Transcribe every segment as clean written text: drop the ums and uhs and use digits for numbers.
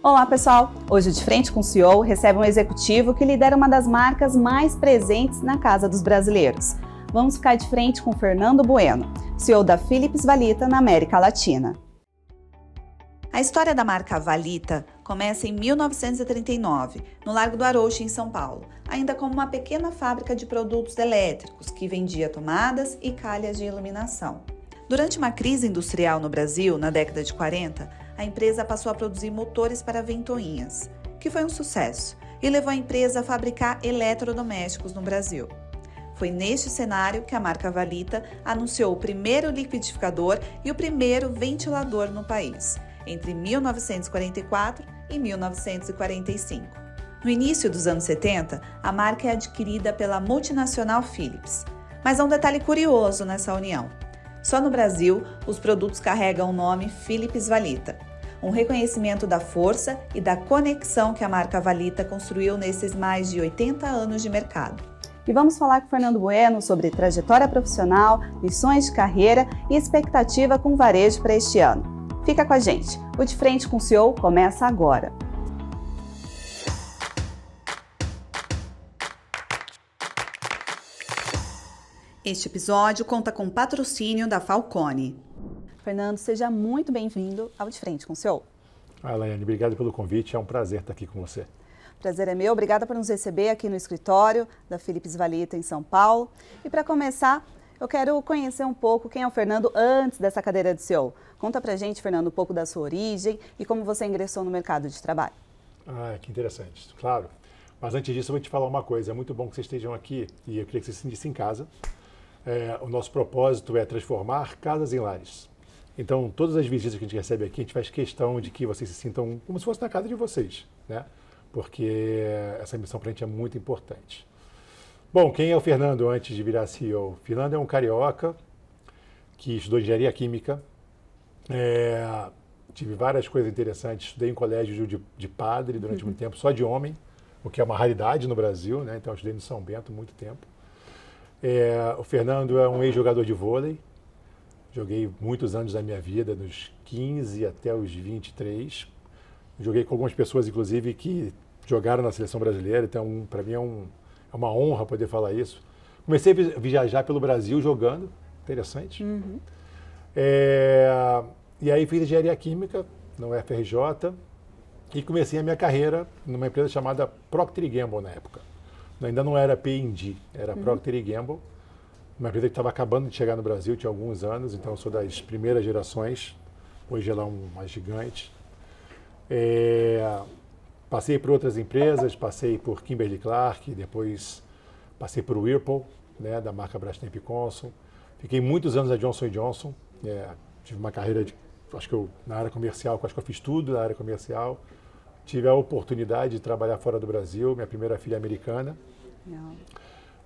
Olá pessoal, hoje o De Frente com o CEO recebe um executivo que lidera uma das marcas mais presentes na casa dos brasileiros. Vamos ficar de frente com Fernando Bueno, CEO da Philips Valita na América Latina. A história da marca Valita começa em 1939, no Largo do Arouche, em São Paulo, ainda como uma pequena fábrica de produtos elétricos que vendia tomadas e calhas de iluminação. Durante uma crise industrial no Brasil, na década de 40, a empresa passou a produzir motores para ventoinhas, que foi um sucesso, e levou a empresa a fabricar eletrodomésticos no Brasil. Foi neste cenário que a marca Valita anunciou o primeiro liquidificador e o primeiro ventilador no país, entre 1944 e 1945. No início dos anos 70, a marca é adquirida pela multinacional Philips. Mas há um detalhe curioso nessa união. Só no Brasil, os produtos carregam o nome Philips Valita, um reconhecimento da força e da conexão que a marca Valita construiu nesses mais de 80 anos de mercado. E vamos falar com o Fernando Bueno sobre trajetória profissional, lições de carreira e expectativa com o varejo para este ano. Fica com a gente, o De Frente com o CEO começa agora. Este episódio conta com o patrocínio da Falcone. Fernando, seja muito bem-vindo ao De Frente com o CEO. Laiane, obrigado pelo convite, é um prazer estar aqui com você. O prazer é meu, obrigada por nos receber aqui no escritório da Philips Valita em São Paulo. E para começar, eu quero conhecer um pouco quem é o Fernando antes dessa cadeira de CEO. Conta pra gente, Fernando, um pouco da sua origem e como você ingressou no mercado de trabalho. Que interessante, claro. Mas antes disso, eu vou te falar uma coisa, é muito bom que vocês estejam aqui e eu queria que vocês se sentissem em casa. O nosso propósito é transformar casas em lares. Então, todas as visitas que a gente recebe aqui, a gente faz questão de que vocês se sintam como se fosse na casa de vocês, né? Porque essa missão para a gente é muito importante. Bom, quem é o Fernando antes de virar CEO? Fernando é um carioca que estudou engenharia química. Tive várias coisas interessantes. Estudei em colégio de padre durante muito tempo, só de homem, o que é uma raridade no Brasil, né? Então, eu estudei no São Bento muito tempo. O Fernando é um ex-jogador de vôlei. Joguei muitos anos da minha vida, dos 15 até os 23. Joguei com algumas pessoas, inclusive, que jogaram na seleção brasileira. Então, para mim, é uma honra poder falar isso. Comecei a viajar pelo Brasil jogando. Interessante. E aí fiz engenharia química na UFRJ e comecei a minha carreira numa empresa chamada Procter & Gamble na época. Ainda não era P&G, era Procter & Gamble, uma empresa que estava acabando de chegar no Brasil, tinha alguns anos, então eu sou das primeiras gerações, hoje ela é uma gigante. Passei por outras empresas, passei por Kimberly-Clark, depois passei por Whirlpool, né, da marca Brastemp Consul. Fiquei muitos anos na Johnson & Johnson, tive uma carreira na área comercial, acho que eu fiz tudo na área comercial. Tive a oportunidade de trabalhar fora do Brasil, minha primeira filha é americana. Não.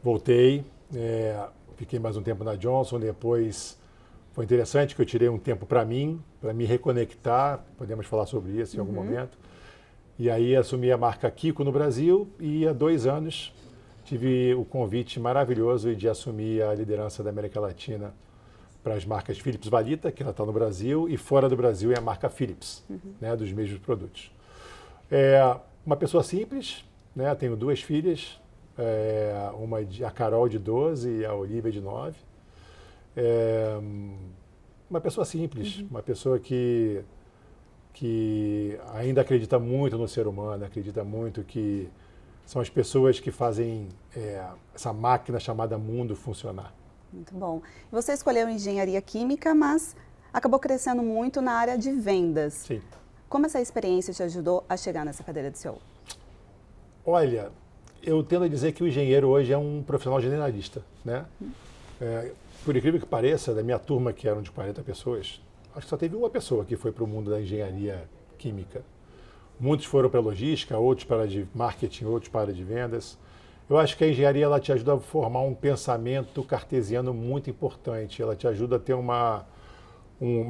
Voltei, fiquei mais um tempo na Johnson, depois foi interessante que eu tirei um tempo para mim, para me reconectar, podemos falar sobre isso em algum momento. E aí assumi a marca Kiko no Brasil e há 2 anos tive o convite maravilhoso de assumir a liderança da América Latina para as marcas Philips Valita, que ela está no Brasil, e fora do Brasil é a marca Philips, né, dos mesmos produtos. Uma pessoa simples, né? Tenho 2 filhas, a Carol de 12 e a Olivia de 9. Uma pessoa simples, uma pessoa que ainda acredita muito no ser humano, acredita muito que são as pessoas que fazem essa máquina chamada mundo funcionar. Muito bom. Você escolheu engenharia química, mas acabou crescendo muito na área de vendas. Sim. Como essa experiência te ajudou a chegar nessa cadeira de CEO? Olha, eu tendo a dizer que o engenheiro hoje é um profissional generalista, né? Por incrível que pareça, da minha turma, que eram de 40 pessoas, acho que só teve uma pessoa que foi para o mundo da engenharia química. Muitos foram para a logística, outros para a de marketing, outros para a de vendas. Eu acho que a engenharia ela te ajuda a formar um pensamento cartesiano muito importante. Ela te ajuda a ter uma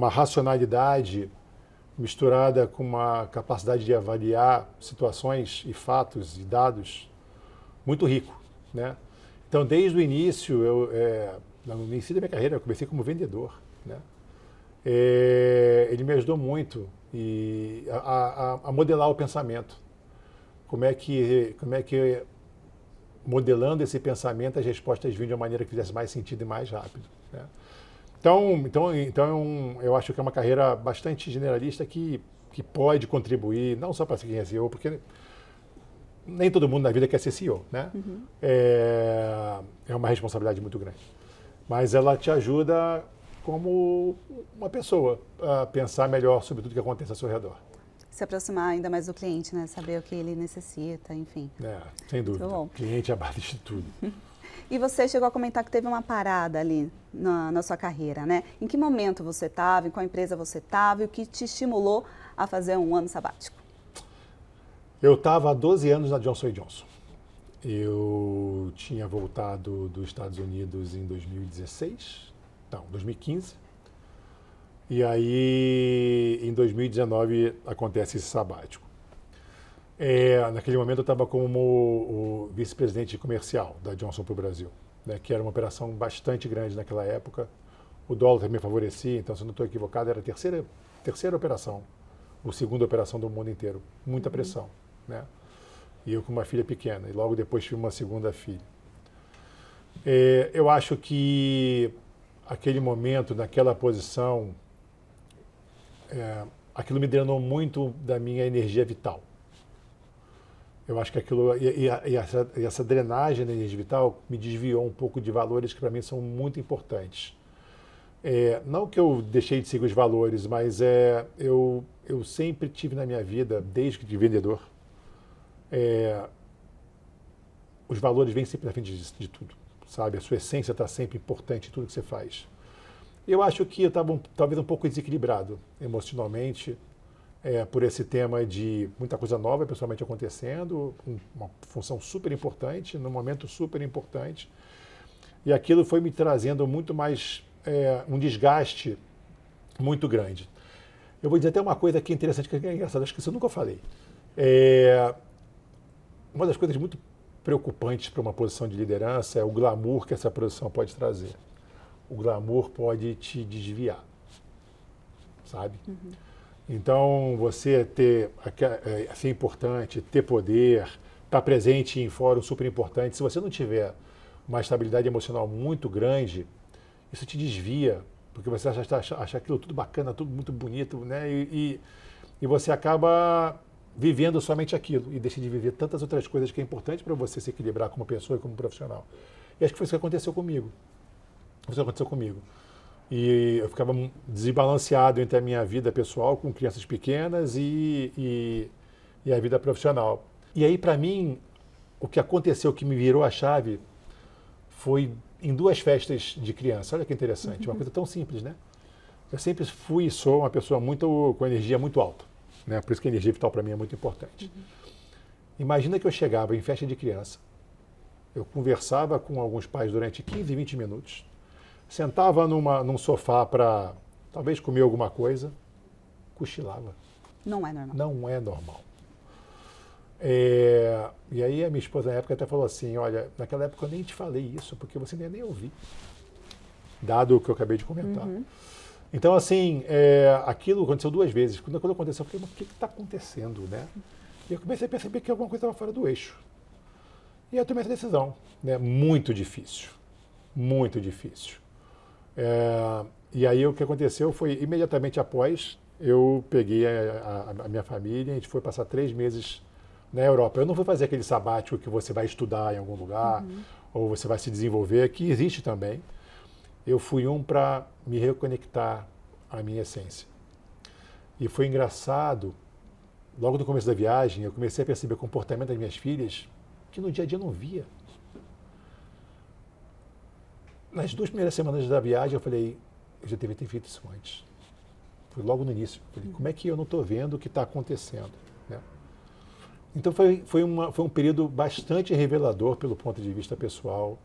racionalidade misturada com uma capacidade de avaliar situações e fatos e dados muito rico, né? Então, desde o início, no início da minha carreira, eu comecei como vendedor, né? ele me ajudou muito a modelar o pensamento. Como é que modelando esse pensamento as respostas vinham de uma maneira que fizesse mais sentido e mais rápido, né? Então, eu acho que é uma carreira bastante generalista que pode contribuir, não só para ser quem é CEO, porque nem todo mundo na vida quer ser CEO, né? É uma responsabilidade muito grande. Mas ela te ajuda como uma pessoa a pensar melhor sobre tudo que acontece ao seu redor. Se aproximar ainda mais do cliente, né? Saber o que ele necessita, enfim. Sem dúvida. O cliente é a base de tudo. E você chegou a comentar que teve uma parada ali na sua carreira, né? Em que momento você estava, em qual empresa você estava e o que te estimulou a fazer um ano sabático? Eu estava há 12 anos na Johnson & Johnson. Eu tinha voltado dos Estados Unidos em 2015. E aí, em 2019, acontece esse sabático. Naquele momento, eu estava como o vice-presidente comercial da Johnson para o Brasil, né, que era uma operação bastante grande naquela época. O dólar também favorecia, então, se eu não estou equivocado, era a terceira operação, ou segunda operação do mundo inteiro. Muita pressão, né? E eu com uma filha pequena, e logo depois tive uma segunda filha. Eu acho que aquele momento, naquela posição, aquilo me drenou muito da minha energia vital. Eu acho que aquilo, essa drenagem da energia vital me desviou um pouco de valores que para mim são muito importantes. Não que eu deixei de seguir os valores, mas eu sempre tive na minha vida, desde que de vendedor, os valores vêm sempre na frente de tudo, sabe? A sua essência está sempre importante em tudo que você faz. Eu acho que eu estava talvez um pouco desequilibrado emocionalmente, por esse tema de muita coisa nova pessoalmente acontecendo, uma função super importante, num momento super importante. E aquilo foi me trazendo muito mais um desgaste muito grande. Eu vou dizer até uma coisa aqui interessante, que é engraçada, acho que isso eu nunca falei. Uma das coisas muito preocupantes para uma posição de liderança é o glamour que essa posição pode trazer. O glamour pode te desviar, sabe? Então, você ser importante, ter poder, estar presente em fóruns super importantes, se você não tiver uma estabilidade emocional muito grande, isso te desvia, porque você acha aquilo tudo bacana, tudo muito bonito, né? E você acaba vivendo somente aquilo e deixa de viver tantas outras coisas que é importante para você se equilibrar como pessoa e como profissional. E acho que foi isso que aconteceu comigo. E eu ficava desbalanceado entre a minha vida pessoal com crianças pequenas e a vida profissional. E aí, para mim, o que aconteceu, que me virou a chave, foi em 2 festas de criança. Olha que interessante, uma coisa tão simples, né? Eu sempre fui e sou uma pessoa com energia muito alta, né? Por isso que a energia vital para mim é muito importante. Imagina que eu chegava em festa de criança, eu conversava com alguns pais durante 15, 20 minutos, sentava num sofá para talvez comer alguma coisa, cochilava. Não é normal. Não é normal. E aí a minha esposa na época até falou assim, olha, naquela época eu nem te falei isso, porque você nem ouvi, dado o que eu acabei de comentar. Então, assim, aquilo aconteceu 2 vezes. Quando aconteceu, eu falei, mas o que está acontecendo, né? E eu comecei a perceber que alguma coisa estava fora do eixo. E eu tomei essa decisão, né? Muito difícil. Muito difícil. E aí o que aconteceu foi, imediatamente após, eu peguei a minha família, a gente foi passar 3 meses na Europa. Eu não fui fazer aquele sabático que você vai estudar em algum lugar, ou você vai se desenvolver, que existe também. Eu fui para me reconectar à minha essência. E foi engraçado, logo no começo da viagem, eu comecei a perceber o comportamento das minhas filhas, que no dia a dia eu não via. Nas 2 primeiras semanas da viagem, eu falei, eu já deveria ter feito isso antes. Foi logo no início. Falei, como é que eu não estou vendo o que está acontecendo? Né? Então foi um período bastante revelador pelo ponto de vista pessoal,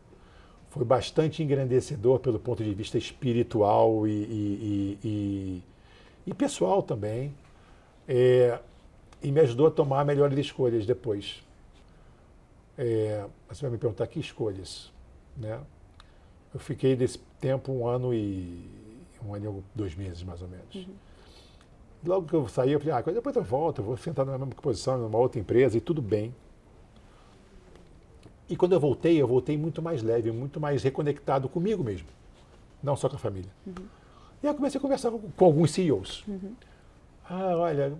foi bastante engrandecedor pelo ponto de vista espiritual e pessoal também, e me ajudou a tomar melhores escolhas depois. Você vai me perguntar que escolhas, né? Eu fiquei desse tempo 1 ano e 1 ano e 2 meses, mais ou menos. Logo que eu saí, eu falei, depois eu volto, eu vou sentar na mesma posição, numa outra empresa, e tudo bem. E quando eu voltei muito mais leve, muito mais reconectado comigo mesmo, não só com a família. E aí eu comecei a conversar com alguns CEOs. Olha,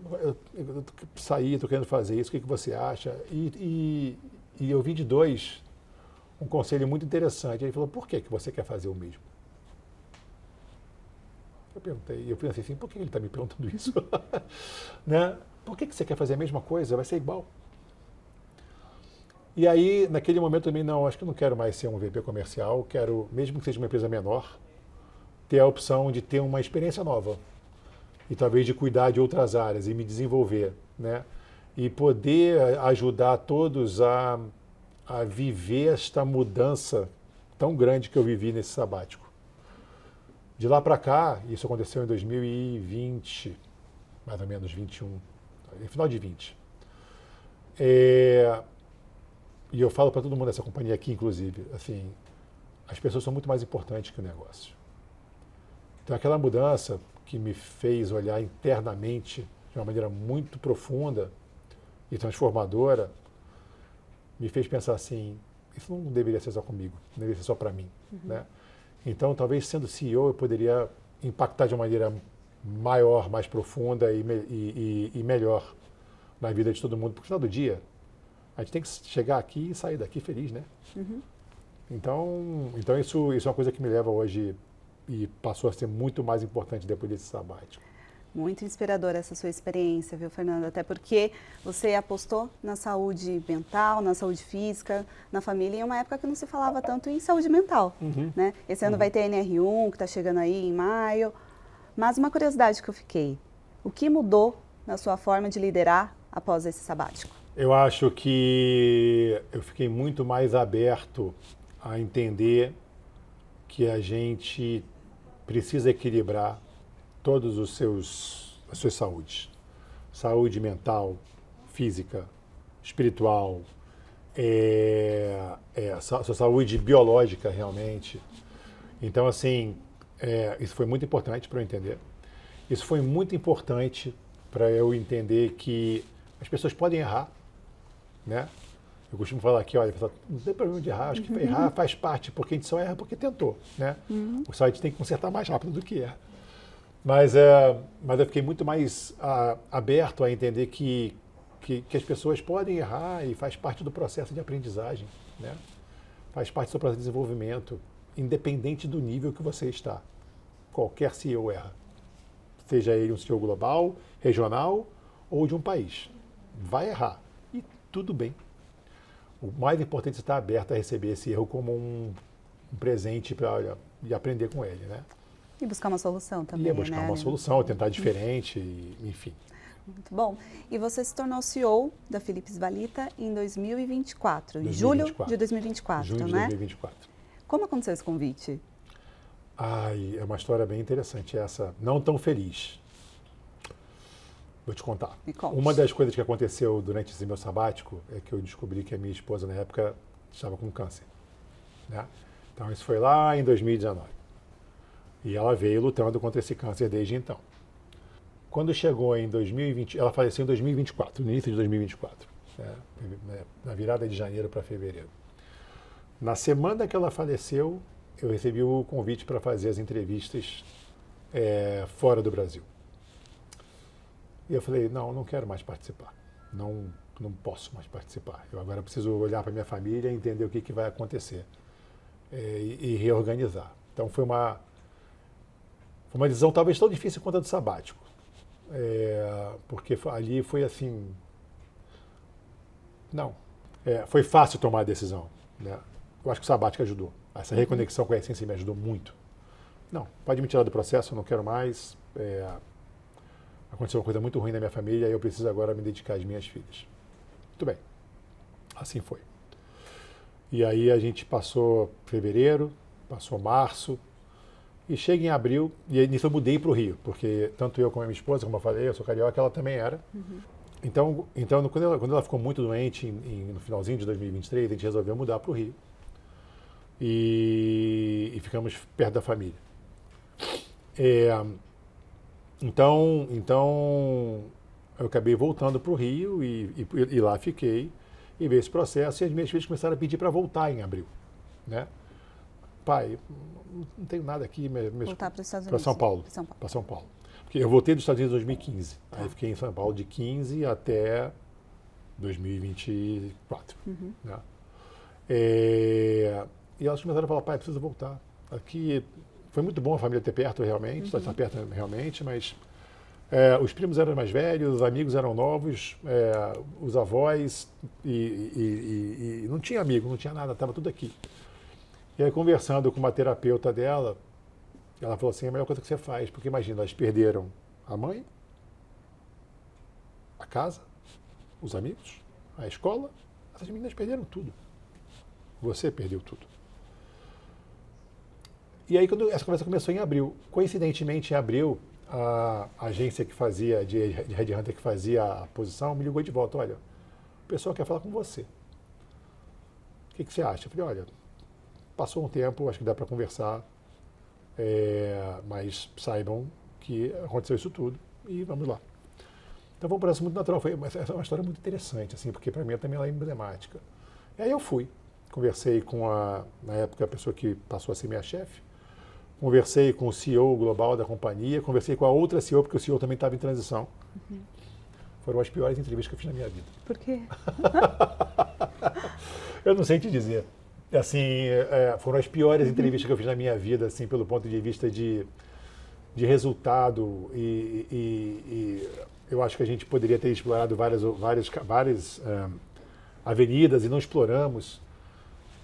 eu saí, estou querendo fazer isso, o que você acha? E eu vi de dois um conselho muito interessante. Ele falou, por que você quer fazer o mesmo? Eu pensei assim, por que ele está me perguntando isso? Né? Por que você quer fazer a mesma coisa? Vai ser igual. E aí, naquele momento também, não, acho que eu não quero mais ser um VP comercial, quero, mesmo que seja uma empresa menor, ter a opção de ter uma experiência nova. E talvez de cuidar de outras áreas e me desenvolver, né? E poder ajudar todos a viver esta mudança tão grande que eu vivi nesse sabático. De lá para cá, isso aconteceu em 2020, mais ou menos 21, no final de 20. E eu falo para todo mundo dessa companhia aqui, inclusive, assim, as pessoas são muito mais importantes que o negócio. Então, aquela mudança que me fez olhar internamente de uma maneira muito profunda e transformadora, me fez pensar assim, isso não deveria ser só comigo, não deveria ser só para mim, né? Então, talvez sendo CEO, eu poderia impactar de uma maneira maior, mais profunda e melhor na vida de todo mundo. Porque no final do dia, a gente tem que chegar aqui e sair daqui feliz, né? Então isso é uma coisa que me leva hoje e passou a ser muito mais importante depois desse sabático. Muito inspiradora essa sua experiência, viu, Fernando? Até porque você apostou na saúde mental, na saúde física, na família, em uma época que não se falava tanto em saúde mental, né? Esse ano vai ter NR1, que está chegando aí em maio. Mas uma curiosidade que eu fiquei, o que mudou na sua forma de liderar após esse sabático? Eu acho que eu fiquei muito mais aberto a entender que a gente precisa equilibrar todos as suas saúdes. Saúde mental, física, espiritual, sua saúde biológica realmente. Então, assim, isso foi muito importante para eu entender. Isso foi muito importante para eu entender que as pessoas podem errar, né? Eu costumo falar aqui, olha, não tem problema de errar, acho que errar faz parte, porque a gente só erra porque tentou, né? O site tem que consertar mais rápido do que erra. Mas eu fiquei muito mais aberto a entender que as pessoas podem errar e faz parte do processo de aprendizagem, né? Faz parte do seu processo de desenvolvimento, independente do nível que você está. Qualquer CEO erra. Seja ele um CEO global, regional ou de um país. Vai errar. E tudo bem. O mais importante é estar aberto a receber esse erro como um presente e aprender com ele, né? E buscar uma solução também, E buscar né? uma solução, tentar diferente, enfim. Muito bom. E você se tornou CEO da Philips Valita em 2024, em 2024. julho de 2024, Junho de né? 2024. Como aconteceu esse convite? É uma história bem interessante essa, não tão feliz. Vou te contar. Me conte. Uma das coisas que aconteceu durante esse meu sabático é que eu descobri que a minha esposa, na época, estava com câncer, né? Então, isso foi lá em 2019. E ela veio lutando contra esse câncer desde então. Quando chegou em 2020, ela faleceu em 2024, no início de 2024, né? Na virada de janeiro para fevereiro. Na semana que ela faleceu, eu recebi o convite para fazer as entrevistas fora do Brasil. E eu falei, não quero mais participar. Não posso mais participar. Eu agora preciso olhar para minha família e entender o que vai acontecer. E reorganizar. Então foi uma decisão talvez tão difícil quanto a do sabático. Porque ali foi assim... foi fácil tomar a decisão, né? Eu acho que o sabático ajudou. Essa reconexão com a essência me ajudou muito. Não, pode me tirar do processo, eu não quero mais. Aconteceu uma coisa muito ruim na minha família e eu preciso agora me dedicar às minhas filhas. Muito bem. Assim foi. E aí a gente passou fevereiro, passou março, e chega em abril, e nisso eu mudei para o Rio, porque tanto eu como a minha esposa, como eu falei, eu sou carioca, ela também era. Então quando ela ficou muito doente, no finalzinho de 2023, a gente resolveu mudar para o Rio. E ficamos perto da família. Então, eu acabei voltando para o Rio e lá fiquei e veio esse processo e as minhas filhas começaram a pedir para voltar em abril, né? Pai, não tenho nada aqui, Voltar para os Estados para Unidos. Para São Paulo. Porque eu voltei dos Estados Unidos em 2015. Aí fiquei em São Paulo de 15 até 2024. Né? E elas começaram a falar, pai, precisa voltar. Aqui foi muito bom a família ter perto realmente, estar perto realmente, mas os primos eram mais velhos, os amigos eram novos, os avós, e não tinha amigo, não tinha nada, estava tudo aqui. E aí, conversando com uma terapeuta dela, ela falou assim, é a melhor coisa que você faz, porque imagina, elas perderam a mãe, a casa, os amigos, a escola, essas meninas perderam tudo. Você perdeu tudo. E aí, quando essa conversa começou em abril, coincidentemente em abril, a agência que fazia, de Headhunter que fazia a posição, me ligou de volta, olha, o pessoal quer falar com você. O que você acha? Eu falei, olha, passou um tempo, acho que dá para conversar, mas saibam que aconteceu isso tudo e vamos lá. Então foi um processo muito natural, essa é uma história muito interessante, assim, porque para mim também ela é emblemática. E aí eu fui, conversei com na época, a pessoa que passou a ser minha chefe, conversei com o CEO global da companhia, conversei com a outra CEO, porque o CEO também estava em transição. Foram as piores entrevistas que eu fiz na minha vida. Por quê? Eu não sei te dizer. Assim, foram as piores entrevistas que eu fiz na minha vida, assim, pelo ponto de vista de resultado e eu acho que a gente poderia ter explorado várias avenidas e não exploramos.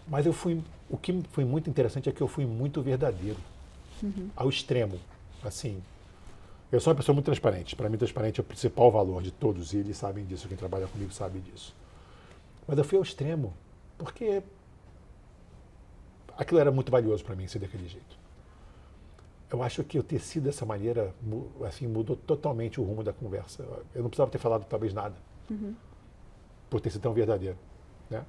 Mas o que foi muito interessante é que eu fui muito verdadeiro, ao extremo. Assim, eu sou uma pessoa muito transparente. Para mim, transparente é o principal valor de todos e eles sabem disso. Quem trabalha comigo sabe disso. Mas eu fui ao extremo, porque aquilo era muito valioso para mim ser daquele jeito. Eu acho que eu ter sido dessa maneira, assim, mudou totalmente o rumo da conversa. Eu não precisava ter falado talvez nada, por ter sido tão verdadeiro, né?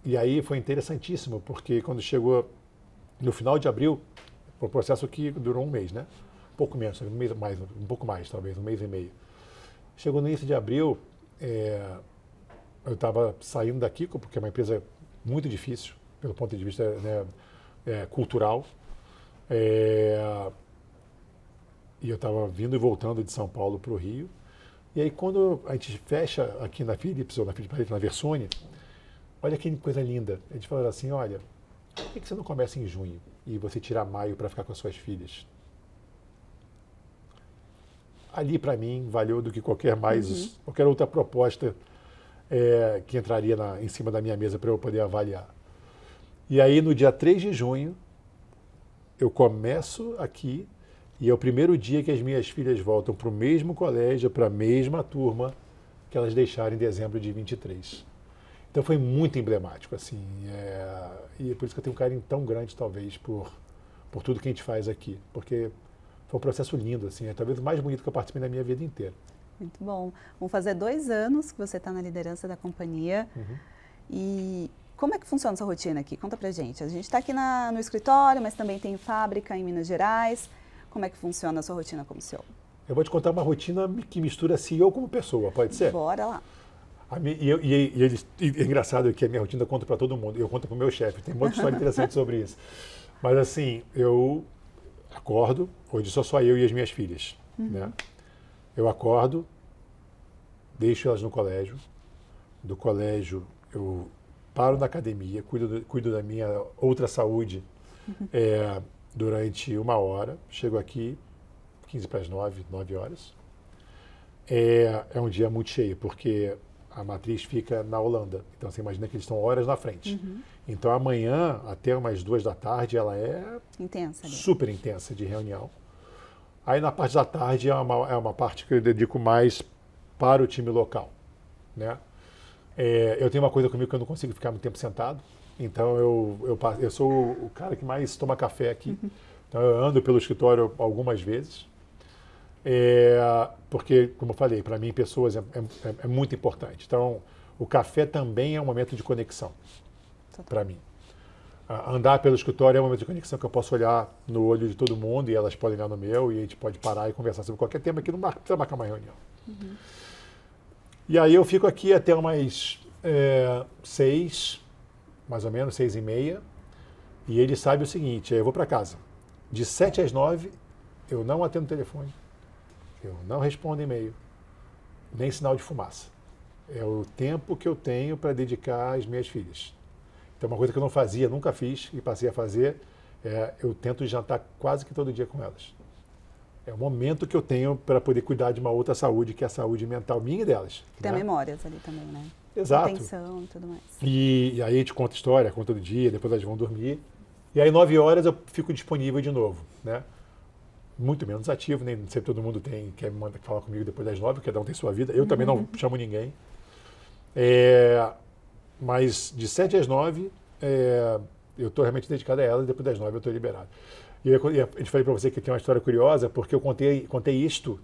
E aí foi interessantíssimo, porque quando chegou no final de abril, foi um processo que durou um mês, né? Um pouco menos, um pouco mais talvez, um mês e meio. Chegou no início de abril, eu estava saindo da Kiko, porque é uma empresa muito difícil, pelo ponto de vista, né, cultural. E eu estava vindo e voltando de São Paulo para o Rio. E aí, quando a gente fecha aqui na Philips, ou na Versone, olha que coisa linda. A gente falou assim, olha, por que você não começa em junho e você tira maio para ficar com as suas filhas? Ali, para mim, valeu do que qualquer outra proposta que entraria em cima da minha mesa para eu poder avaliar. E aí, no dia 3 de junho, eu começo aqui e é o primeiro dia que as minhas filhas voltam para o mesmo colégio, para a mesma turma que elas deixaram em dezembro de 23. Então foi muito emblemático, assim, e é por isso que eu tenho um carinho tão grande, talvez, por tudo que a gente faz aqui, porque foi um processo lindo, assim, talvez o mais bonito que eu participei na minha vida inteira. Muito bom. Vão fazer 2 anos que você está na liderança da companhia. E como é que funciona essa rotina aqui? Conta pra gente. A gente está aqui no escritório, mas também tem fábrica em Minas Gerais. Como é que funciona a sua rotina como CEO? Eu vou te contar uma rotina que mistura CEO como pessoa, pode ser? Bora lá. É engraçado que a minha rotina eu conto para todo mundo. Eu conto para o meu chefe, tem muita história interessante sobre isso. Mas assim, eu acordo, hoje só eu e as minhas filhas. Né? Eu acordo, deixo elas no colégio. Do colégio eu paro na academia, cuido da minha outra saúde durante 1 hora. Chego aqui, 15 para as 9 horas. É um dia muito cheio, porque a matriz fica na Holanda. Então você imagina que eles estão horas na frente. Então amanhã, até umas 2 da tarde, ela é intensa, super intensa de reunião. Aí na parte da tarde é uma parte que eu dedico mais para o time local. Né? Eu tenho uma coisa comigo que eu não consigo ficar muito tempo sentado. Então eu sou o cara que mais toma café aqui. Então eu ando pelo escritório algumas vezes. Porque, como eu falei, para mim pessoas é muito importante. Então o café também é um momento de conexão para mim. Andar pelo escritório é um momento de conexão que eu posso olhar no olho de todo mundo e elas podem olhar no meu e a gente pode parar e conversar sobre qualquer tema que não precisa marcar uma reunião. E aí eu fico aqui até umas 6, mais ou menos, 6h30, e ele sabe o seguinte, eu vou para casa. De 7 às 9, eu não atendo o telefone, eu não respondo e-mail, nem sinal de fumaça. É o tempo que eu tenho para dedicar às minhas filhas. Então, uma coisa que eu não fazia, nunca fiz e passei a fazer, eu tento jantar quase que todo dia com elas. É o momento que eu tenho para poder cuidar de uma outra saúde, que é a saúde mental minha e delas. Tem memórias ali também, né? Exato. Atenção e tudo mais. E aí a gente conta história, conta do dia, depois elas vão dormir. E aí 9 horas eu fico disponível de novo, né? Muito menos ativo, nem sempre todo mundo quer me mandar falar comigo depois das 9, cada um tem sua vida. Eu também não chamo ninguém. Mas de 7 às 9, eu estou realmente dedicado a ela e depois das 9 eu estou liberado. E a gente falei para você que tem uma história curiosa, porque eu contei isto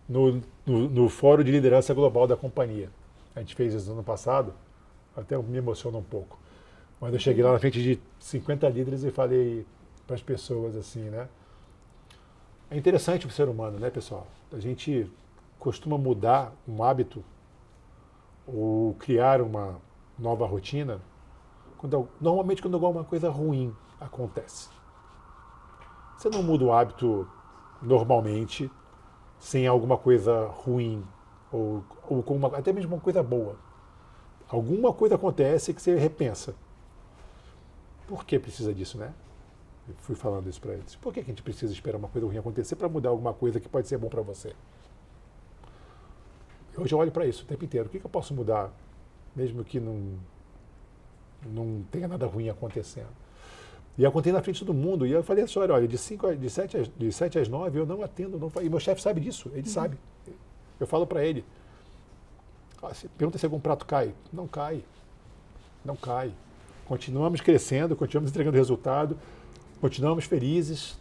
no Fórum de Liderança Global da companhia. A gente fez isso no ano passado, até me emociona um pouco. Mas eu cheguei lá na frente de 50 líderes e falei para as pessoas assim, né? É interessante o ser humano, né, pessoal? A gente costuma mudar um hábito ou criar uma nova rotina normalmente quando alguma coisa ruim acontece. Você não muda um hábito normalmente sem alguma coisa ruim ou com até mesmo uma coisa boa. Alguma coisa acontece que você repensa. Por que precisa disso, né? Eu fui falando isso para eles. Por que a gente precisa esperar uma coisa ruim acontecer para mudar alguma coisa que pode ser bom para você? Hoje eu olho para isso o tempo inteiro. O que eu posso mudar, mesmo que não tenha nada ruim acontecendo? E eu contei na frente de todo mundo. E eu falei assim, olha, de 7 às 9 eu não atendo. E meu chefe sabe disso, ele sabe. Eu falo para ele. Pergunta se algum prato cai. Não cai. Não cai. Continuamos crescendo, continuamos entregando resultado, continuamos felizes,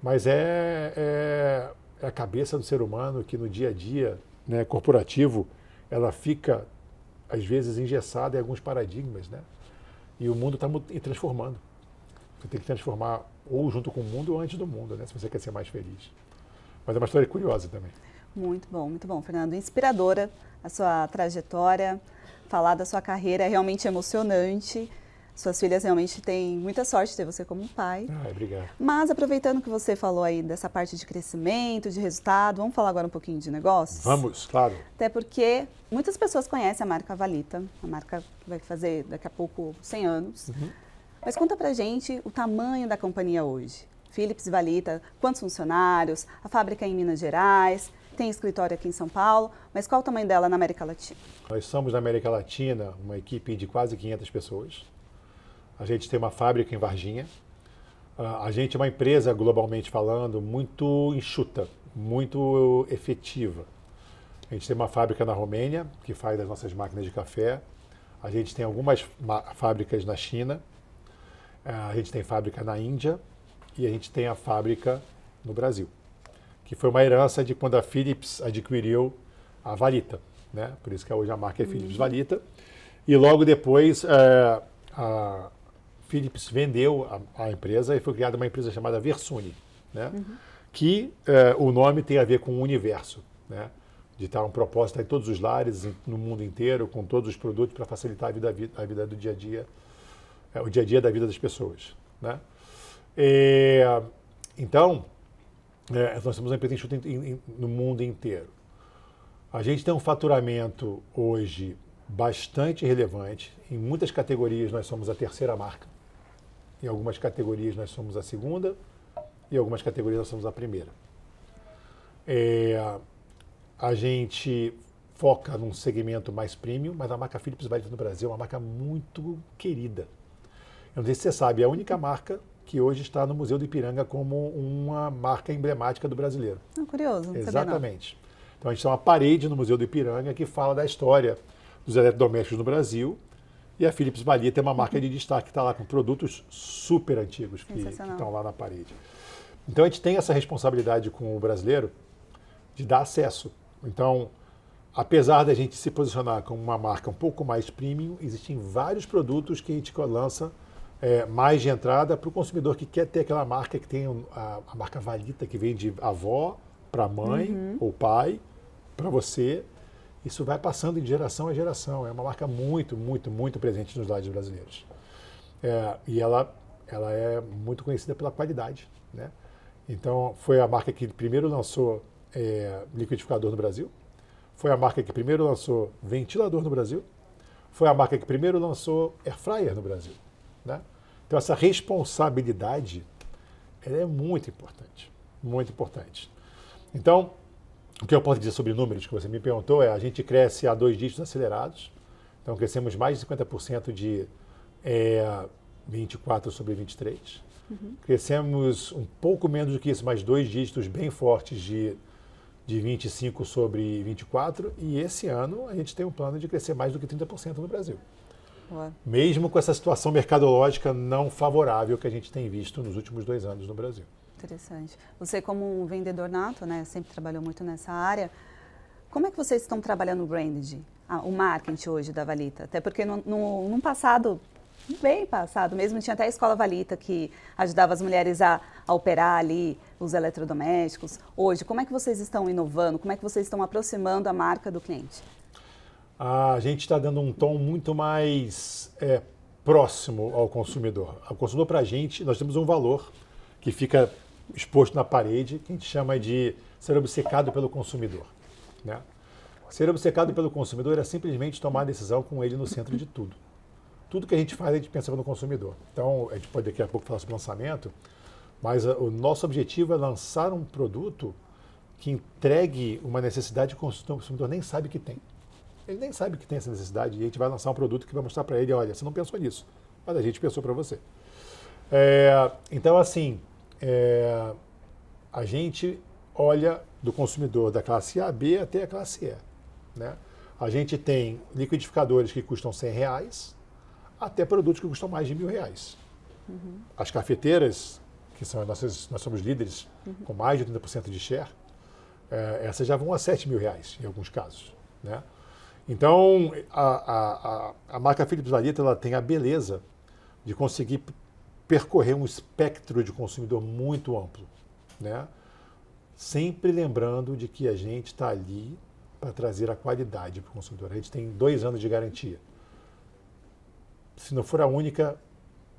mas é a cabeça do ser humano que no dia a dia, né, corporativo, ela fica, às vezes, engessada em alguns paradigmas, né? E o mundo está transformando. Você tem que transformar ou junto com o mundo ou antes do mundo, né, se você quer ser mais feliz. Mas é uma história curiosa também. Muito bom, Fernando. Inspiradora a sua trajetória. Falar da sua carreira é realmente emocionante. Suas filhas realmente têm muita sorte de ter você como pai. Obrigado. Mas aproveitando que você falou aí dessa parte de crescimento, de resultado, vamos falar agora um pouquinho de negócios? Vamos, claro. Até porque muitas pessoas conhecem a marca Valita, a marca que vai fazer daqui a pouco 100 anos. Mas conta pra gente o tamanho da companhia hoje. Philips e Valita, quantos funcionários, a fábrica é em Minas Gerais, tem escritório aqui em São Paulo, mas qual o tamanho dela na América Latina? Nós somos na América Latina uma equipe de quase 500 pessoas. A gente tem uma fábrica em Varginha. A gente é uma empresa, globalmente falando, muito enxuta, muito efetiva. A gente tem uma fábrica na Romênia, que faz as nossas máquinas de café. A gente tem algumas fábricas na China. A gente tem fábrica na Índia. E a gente tem a fábrica no Brasil, que foi uma herança de quando a Philips adquiriu a Valita, né? Por isso que hoje a marca é Philips Valita. E logo depois a Philips vendeu a empresa e foi criada uma empresa chamada Versuni, né? Que o nome tem a ver com o universo, né? De estar um propósito em todos os lares, no mundo inteiro, com todos os produtos para facilitar a vida do dia a dia, o dia a dia da vida das pessoas, né? Então, nós somos uma empresa enxuta no mundo inteiro. A gente tem um faturamento hoje bastante relevante. Em muitas categorias nós somos a terceira marca. Em algumas categorias nós somos a segunda. E em algumas categorias nós somos a primeira. A gente foca num segmento mais premium, mas a marca Philips Valita no Brasil é uma marca muito querida. Eu não sei se você sabe, é a única marca que hoje está no Museu do Ipiranga como uma marca emblemática do brasileiro. Curioso, não Exatamente. Então a gente tem uma parede no Museu do Ipiranga que fala da história dos eletrodomésticos no Brasil e a Philips Valita é uma marca de destaque que está lá com produtos super antigos que estão lá na parede. Então a gente tem essa responsabilidade com o brasileiro de dar acesso. Então apesar da gente se posicionar como uma marca um pouco mais premium, existem vários produtos que a gente lança mais de entrada para o consumidor que quer ter aquela marca que tem a marca Valita, que vem de avó para mãe ou pai, para você. Isso vai passando de geração a geração. É uma marca muito, muito, muito presente nos lares brasileiros. E ela é muito conhecida pela qualidade, né? Então, foi a marca que primeiro lançou liquidificador no Brasil, foi a marca que primeiro lançou ventilador no Brasil, foi a marca que primeiro lançou air fryer no Brasil, né? Então, essa responsabilidade ela é muito importante, muito importante. Então, o que eu posso dizer sobre números que você me perguntou a gente cresce a 2 dígitos acelerados, então crescemos mais de 50% de 24 sobre 23. Crescemos um pouco menos do que isso, mais 2 dígitos bem fortes de 25 sobre 24, e esse ano a gente tem um plano de crescer mais do que 30% no Brasil. Ué. Mesmo com essa situação mercadológica não favorável que a gente tem visto nos últimos 2 anos no Brasil. Interessante. Você, como um vendedor nato, né, sempre trabalhou muito nessa área, como é que vocês estão trabalhando o branding, o marketing hoje da Valita? Até porque num passado, bem passado mesmo, tinha até a Escola Valita que ajudava as mulheres a operar ali os eletrodomésticos. Hoje, como é que vocês estão inovando? Como é que vocês estão aproximando a marca do cliente? A gente está dando um tom muito mais próximo ao consumidor. O consumidor, para a gente, nós temos um valor que fica exposto na parede, que a gente chama de ser obcecado pelo consumidor, né? Ser obcecado pelo consumidor é simplesmente tomar a decisão com ele no centro de tudo. Tudo que a gente faz, a gente pensa no consumidor. Então, a gente pode daqui a pouco falar sobre lançamento, mas o nosso objetivo é lançar um produto que entregue uma necessidade que o consumidor nem sabe que tem. Ele nem sabe que tem essa necessidade, e a gente vai lançar um produto que vai mostrar para ele, olha, você não pensou nisso, mas a gente pensou para você. Então, assim, a gente olha do consumidor da classe A, B até a classe E, né? A gente tem liquidificadores que custam R$100 até produtos que custam mais de R$1.000. As cafeteiras, que são nós somos líderes com mais de 30% de share, essas já vão a R$7.000 em alguns casos, né? Então, a marca Philips Valita ela tem a beleza de conseguir percorrer um espectro de consumidor muito amplo, né? Sempre lembrando de que a gente está ali para trazer a qualidade para o consumidor. A gente tem 2 anos de garantia. Se não for a única,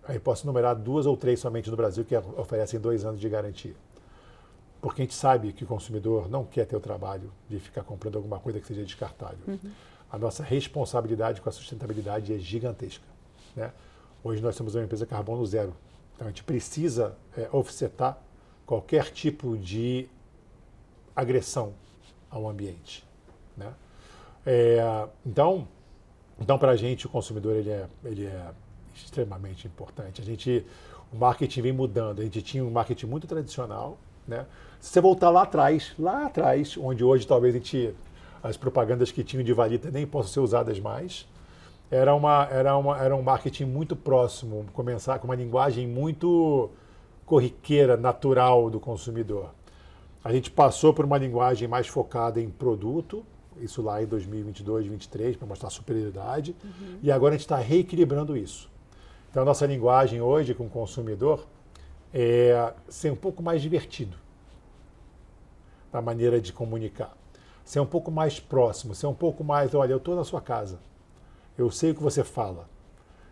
aí posso numerar 2 ou 3 somente no Brasil que oferecem 2 anos de garantia. Porque a gente sabe que o consumidor não quer ter o trabalho de ficar comprando alguma coisa que seja descartável. A nossa responsabilidade com a sustentabilidade é gigantesca, né? Hoje nós somos uma empresa carbono zero. Então a gente precisa offsetar qualquer tipo de agressão ao ambiente, né? Então para a gente o consumidor ele é extremamente importante. O marketing vem mudando. A gente tinha um marketing muito tradicional, né? Se você voltar lá atrás, onde hoje talvez as propagandas que tinham de Valita nem possam ser usadas mais, era um marketing muito próximo, começar com uma linguagem muito corriqueira, natural do consumidor. A gente passou por uma linguagem mais focada em produto, isso lá em 2022, 2023, para mostrar superioridade, e agora a gente está reequilibrando isso. Então a nossa linguagem hoje com o consumidor é ser um pouco mais divertido na maneira de comunicar, ser um pouco mais próximo, ser um pouco mais, olha, eu estou na sua casa, eu sei o que você fala,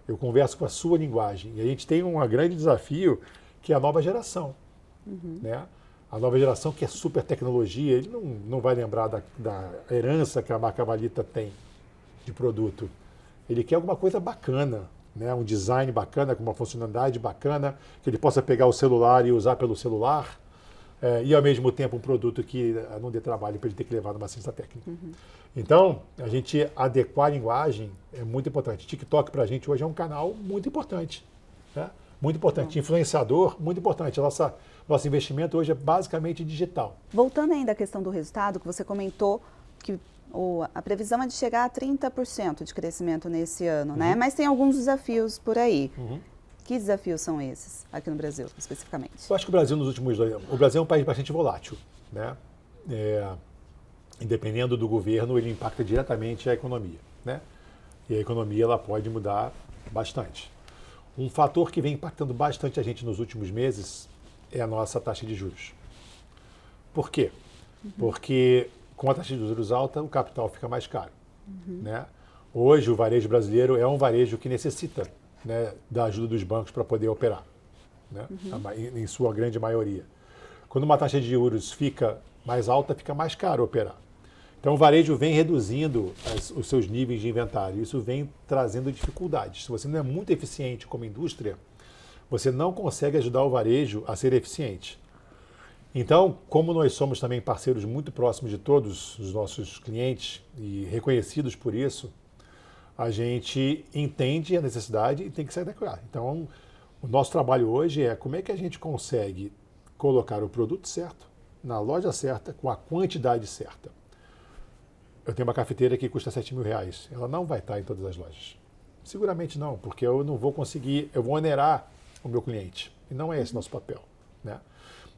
eu converso com a sua linguagem. E a gente tem um grande desafio que é a nova geração, né? A nova geração que é super tecnologia, ele não vai lembrar da herança que a marca Valita tem de produto. Ele quer alguma coisa bacana, né? Um design bacana, com uma funcionalidade bacana, que ele possa pegar o celular e usar pelo celular, e ao mesmo tempo um produto que não dê trabalho para ele ter que levar numa assistência técnica. Então, a gente adequar a linguagem é muito importante. TikTok para a gente hoje é um canal muito importante, né? Muito importante. Influenciador, muito importante. Nosso investimento hoje é basicamente digital. Voltando ainda à questão do resultado, que você comentou que a previsão é de chegar a 30% de crescimento nesse ano, né? Mas tem alguns desafios por aí. Que desafios são esses aqui no Brasil, especificamente? Eu acho que o Brasil nos últimos 2 anos... O Brasil é um país bastante volátil, né? e dependendo do governo, ele impacta diretamente a economia, né? E a economia ela pode mudar bastante. Um fator que vem impactando bastante a gente nos últimos meses é a nossa taxa de juros. Por quê? Porque com a taxa de juros alta, o capital fica mais caro, né? Hoje, o varejo brasileiro é um varejo que necessita, né, da ajuda dos bancos para poder operar, né? Em sua grande maioria. Quando uma taxa de juros fica mais alta, fica mais caro operar. Então, o varejo vem reduzindo os seus níveis de inventário. Isso vem trazendo dificuldades. Se você não é muito eficiente como indústria, você não consegue ajudar o varejo a ser eficiente. Então, como nós somos também parceiros muito próximos de todos os nossos clientes e reconhecidos por isso, a gente entende a necessidade e tem que se adequar. Então, o nosso trabalho hoje é como é que a gente consegue colocar o produto certo, na loja certa, com a quantidade certa. Eu tenho uma cafeteira que custa R$7.000. Ela não vai estar em todas as lojas. Seguramente não, porque eu não vou conseguir, eu vou onerar o meu cliente. E não é esse nosso papel, né?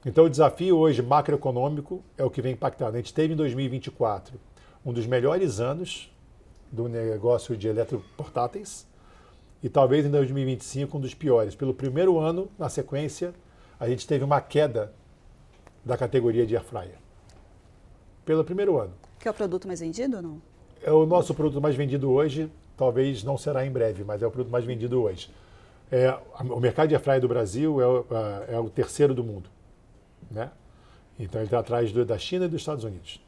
Então, o desafio hoje macroeconômico é o que vem impactando. A gente teve em 2024 um dos melhores anos do negócio de eletroportáteis e talvez em 2025 um dos piores. Pelo primeiro ano, na sequência, a gente teve uma queda da categoria de air fryer. Pelo primeiro ano. Que é o produto mais vendido ou não? É o nosso produto mais vendido hoje, talvez não será em breve, mas é o produto mais vendido hoje. O mercado de air fryer do Brasil é o terceiro do mundo, né? Então ele está atrás da China e dos Estados Unidos.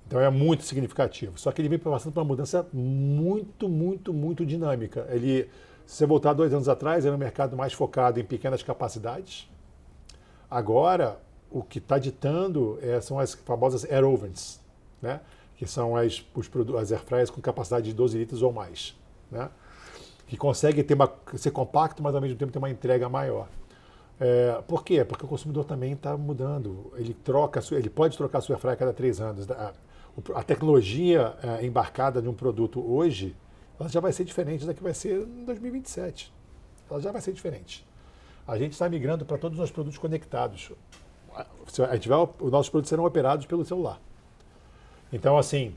Então é muito significativo. Só que ele vem passando por uma mudança muito, muito, muito dinâmica. Se você voltar 2 anos atrás, era um mercado mais focado em pequenas capacidades. Agora, o que está ditando são as famosas air ovens, né? Que são as air fryers com capacidade de 12 litros ou mais, né? Que conseguem ser compacto, mas ao mesmo tempo ter uma entrega maior. Por quê? Porque o consumidor também está mudando. Ele pode trocar a sua air fryer a cada 3 anos. A tecnologia embarcada de um produto hoje, ela já vai ser diferente da que vai ser em 2027. Ela já vai ser diferente. A gente está migrando para todos os nossos produtos conectados. Os nossos produtos serão operados pelo celular. Então, assim,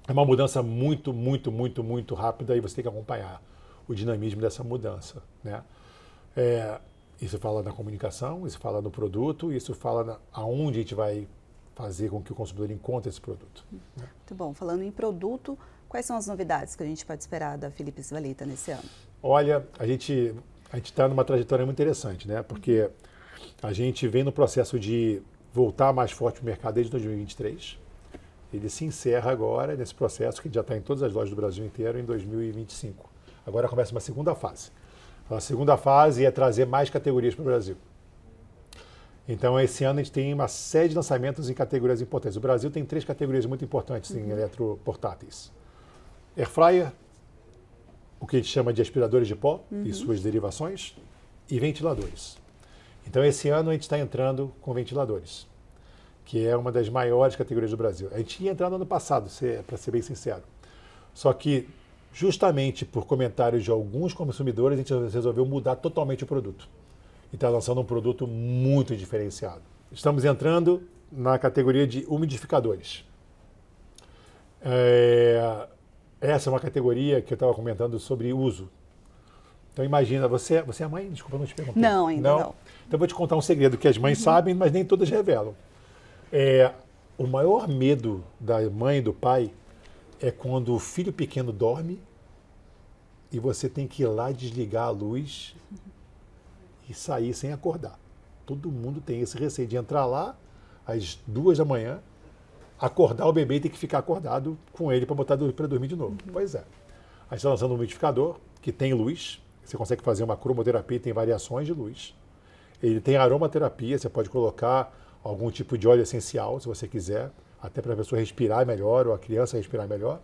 é uma mudança muito, muito, muito, muito rápida e você tem que acompanhar o dinamismo dessa mudança, né? Isso fala na comunicação, isso fala no produto, isso fala aonde a gente vai fazer com que o consumidor encontre esse produto. Né? Muito bom. Falando em produto, quais são as novidades que a gente pode esperar da Philips Valita nesse ano? Olha, a gente está numa trajetória muito interessante, né? Porque a gente vem no processo de voltar mais forte para o mercado desde 2023. Ele se encerra agora nesse processo que já está em todas as lojas do Brasil inteiro em 2025. Agora começa uma segunda fase. A segunda fase é trazer mais categorias para o Brasil. Então, esse ano a gente tem uma série de lançamentos em categorias importantes. O Brasil tem 3 categorias muito importantes em eletroportáteis. Air fryer, o que a gente chama de aspiradores de pó e suas derivações, e ventiladores. Então, esse ano a gente está entrando com ventiladores, que é uma das maiores categorias do Brasil. A gente ia entrar no ano passado, para ser bem sincero. Só que, justamente por comentários de alguns consumidores, a gente resolveu mudar totalmente o produto. E está lançando um produto muito diferenciado. Estamos entrando na categoria de umidificadores. Essa é uma categoria que eu estava comentando sobre uso. Então imagina, você é mãe? Desculpa, não te perguntei. Não, ainda não. Então eu vou te contar um segredo que as mães sabem, mas nem todas revelam. O maior medo da mãe e do pai é quando o filho pequeno dorme e você tem que ir lá desligar a luz e sair sem acordar. Todo mundo tem esse receio de entrar lá às 2 da manhã, acordar o bebê e ter que ficar acordado com ele para botar para dormir de novo. Pois é. A gente está lançando um umidificador que tem luz, você consegue fazer uma cromoterapia, tem variações de luz. Ele tem aromaterapia, você pode colocar algum tipo de óleo essencial, se você quiser, até para a pessoa respirar melhor ou a criança respirar melhor.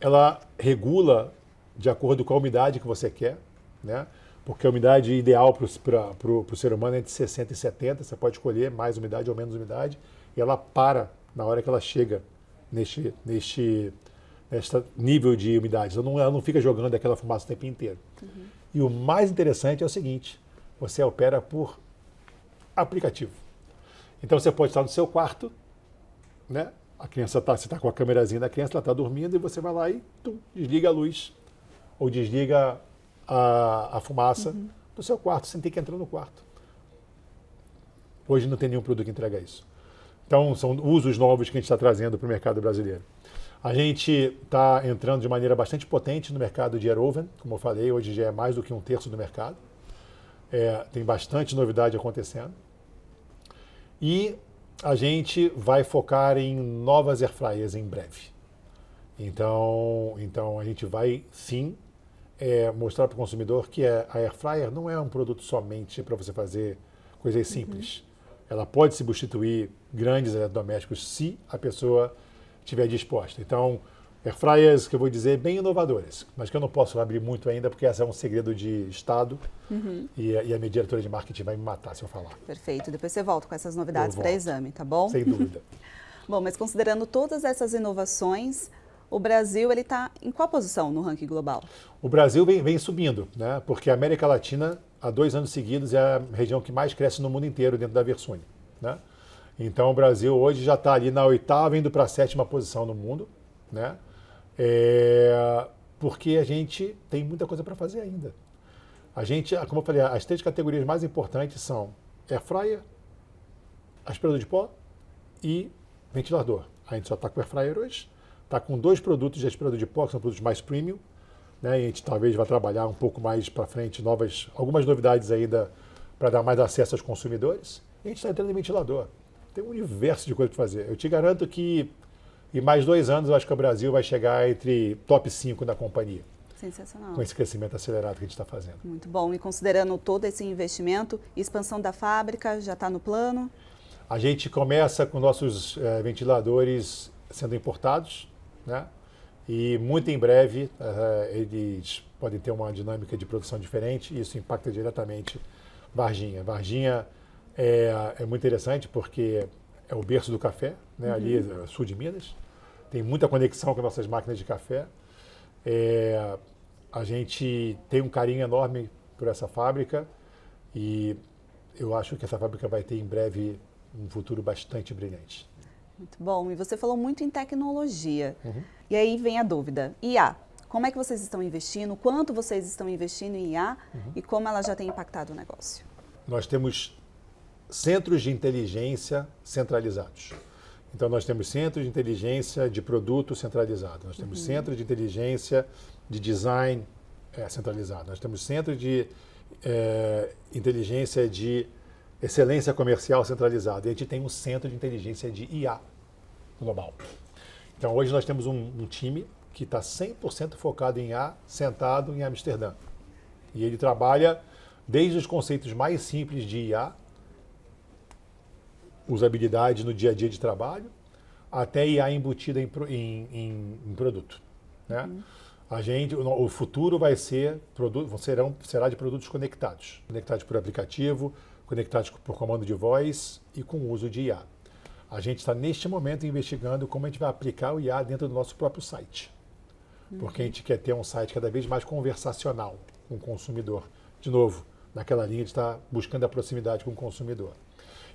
Ela regula de acordo com a umidade que você quer, né? Porque a umidade ideal para o ser humano é de 60 e 70, você pode escolher mais umidade ou menos umidade, e ela para na hora que ela chega neste nível de umidade. Ela não fica jogando aquela fumaça o tempo inteiro. E o mais interessante é o seguinte, você opera por aplicativo. Então você pode estar no seu quarto, né? A criança você está com a câmerazinha da criança, ela está dormindo e você vai lá e desliga a luz ou desliga a fumaça do seu quarto, sem ter que entrar no quarto. Hoje não tem nenhum produto que entrega isso. Então, são usos novos que a gente está trazendo para o mercado brasileiro. A gente está entrando de maneira bastante potente no mercado de air oven, como eu falei, hoje já é mais do que 1/3 do mercado. Tem bastante novidade acontecendo. E a gente vai focar em novas air fryers em breve. Então a gente vai sim mostrar para o consumidor que a air fryer não é um produto somente para você fazer coisas simples. Ela pode substituir grandes eletrodomésticos se a pessoa estiver disposta. Então, air fryers que eu vou dizer bem inovadoras, mas que eu não posso abrir muito ainda porque essa é um segredo de Estado e a minha diretora de marketing vai me matar se eu falar. Perfeito. Depois você volta com essas novidades para exame, tá bom? Sem dúvida. Bom, mas considerando todas essas inovações, o Brasil ele está em qual posição no ranking global? O Brasil vem subindo, né? Porque a América Latina, há 2 anos seguidos, é a região que mais cresce no mundo inteiro dentro da Versuni, né? Então o Brasil hoje já está ali na 8ª, indo para a 7ª posição no mundo, né? Porque a gente tem muita coisa para fazer ainda. A gente, como eu falei, as 3 categorias mais importantes são air fryer, aspirador de pó e ventilador. A gente só está com air fryer hoje, está com 2 produtos de aspirador de pó, que são produtos mais premium, né? E a gente talvez vai trabalhar um pouco mais para frente, algumas novidades ainda para dar mais acesso aos consumidores. E a gente está entrando em ventilador. Tem um universo de coisa para fazer. Eu te garanto que em mais 2 anos eu acho que o Brasil vai chegar entre top 5 da companhia. Sensacional. Com esse crescimento acelerado que a gente está fazendo. Muito bom. E considerando todo esse investimento, expansão da fábrica já está no plano? A gente começa com nossos ventiladores sendo importados, né? E muito em breve eles podem ter uma dinâmica de produção diferente e isso impacta diretamente Varginha. Varginha é muito interessante porque é o berço do café, né? Ali é sul de Minas. Tem muita conexão com nossas máquinas de café. A gente tem um carinho enorme por essa fábrica e eu acho que essa fábrica vai ter em breve um futuro bastante brilhante. Muito bom. E você falou muito em tecnologia. E aí vem a dúvida. IA, como é que vocês estão investindo? Quanto vocês estão investindo em IA e como ela já tem impactado o negócio? Nós temos centros de inteligência centralizados. Então, nós temos centros de inteligência de produto centralizado. Nós temos centros de inteligência de design centralizado. Nós temos centros de inteligência de excelência comercial centralizado. E a gente tem um centro de inteligência de IA global. Então, hoje nós temos um time que está 100% focado em IA, sentado em Amsterdã. E ele trabalha desde os conceitos mais simples de IA, usabilidade no dia a dia de trabalho, até IA embutida em produto, né? O futuro será de produtos conectados por aplicativo, conectados por comando de voz e com o uso de IA. A gente está neste momento investigando como a gente vai aplicar o IA dentro do nosso próprio site, porque a gente quer ter um site cada vez mais conversacional com o consumidor. De novo, naquela linha de estar buscando a proximidade com o consumidor.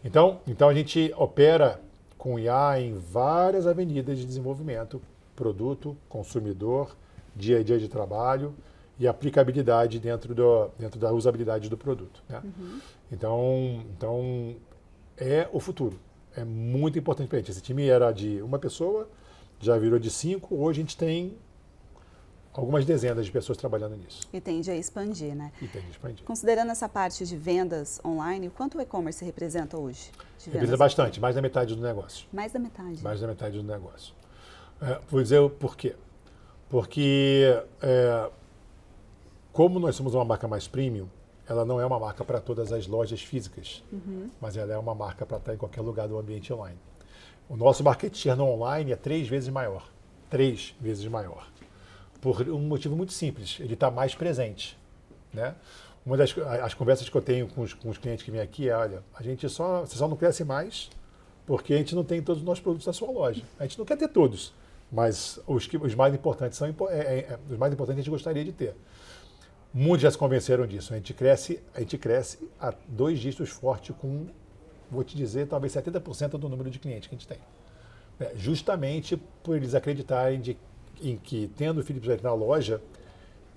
Então a gente opera com IA em várias avenidas de desenvolvimento, produto, consumidor, dia a dia de trabalho e aplicabilidade dentro da usabilidade do produto, né? Então é o futuro. É muito importante para a gente. Esse time era de uma pessoa, já virou de 5, hoje a gente tem algumas dezenas de pessoas trabalhando nisso. E tende a expandir, né? E tende a expandir. Considerando essa parte de vendas online, quanto o e-commerce representa hoje? Representa bastante, mais da metade do negócio. Mais da metade? Mais da metade do negócio. Vou dizer o porquê. Porque, como nós somos uma marca mais premium, ela não é uma marca para todas as lojas físicas, mas ela é uma marca para estar em qualquer lugar do ambiente online. O nosso market share no online é 3 vezes maior. 3 vezes maior. Por um motivo muito simples, ele está mais presente, né? Uma das conversas que eu tenho com os clientes que vêm aqui é, olha, você só não cresce mais porque a gente não tem todos os nossos produtos na sua loja. A gente não quer ter todos, mas os mais importantes os mais importantes a gente gostaria de ter. Muitos já se convenceram disso. A gente cresce a 2 dígitos forte com, vou te dizer, talvez 70% do número de clientes que a gente tem. Justamente por eles acreditarem em que, tendo o Philips Valita na loja,